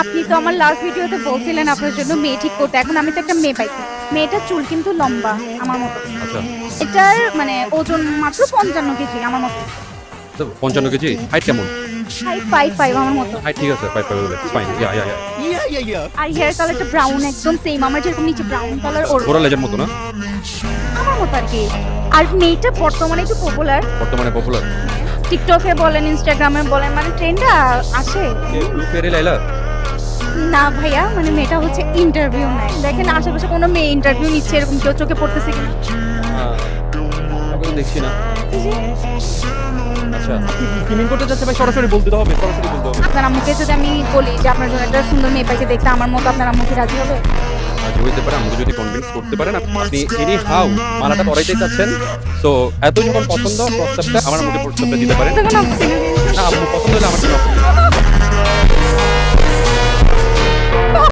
আপনি তো আমার লাস্ট ভিডিওতে বলছিলেন আপনার জন্য মেয়ে ঠিক করতে, এখন আমি তো একটা মেয়ে পাইছি। মেয়েটার চুল কিন্তু লম্বা আমার মতো। আচ্ছা, এটার মানে ওজন মাত্র 55 কেজি আমার মতো। তো 55 কেজি। হাইট কেমন? হাইট 5'5" আমার মতো। হাইট ঠিক আছে, 5 ফাইন। ইয়া। আর হেয়ার কালারটা ব্রাউন, একদম সেম আমার যেরকম নিচে ব্রাউন কালার ওর ওরা লেজের মতো না? আমার মতো আর কি। আর মেয়েটা বর্তমানে একটু পপুলার, বর্তমানে পপুলার। টিকটকে বলেন ইনস্টাগ্রামে বলেন, মানে ট্রেন্ডে আসে। ব্লু ফেরি লাইলা। না ভাইয়া, মানে মেয়েটা হচ্ছে ইন্টারভিউ নেয়। দেখেন আশেপাশে কোনো মেয়ে ইন্টারভিউ নিচ্ছে এরকম কেউ চোখে পড়তেছে কিনা। আমি তো দেখছি না। আচ্ছা, আপনি পেমেন্ট করতে যাচ্ছে ভাই, সরাসরি বলতে হবে, সরাসরি বলতে হবে। আপনার আম্মুকে যদি আমি বলি যে আপনার জন্য একটা সুন্দর মেয়ে পাইছে দেখতে আমার মতো, আপনার আম্মু কি রাজি হবে? রাজি হইতে পারে, আমাকে যদি কনভিন্স করতে পারেন। আপনি এনি হাউ মালাটা পরাইতে চাচ্ছেন, সো এত যখন পছন্দ প্রস্তাবটা আমার আমাকে প্রস্তাবটা দিতে পারেন। তখন আপনি না, আপনি পছন্দ হলে আমার জন্য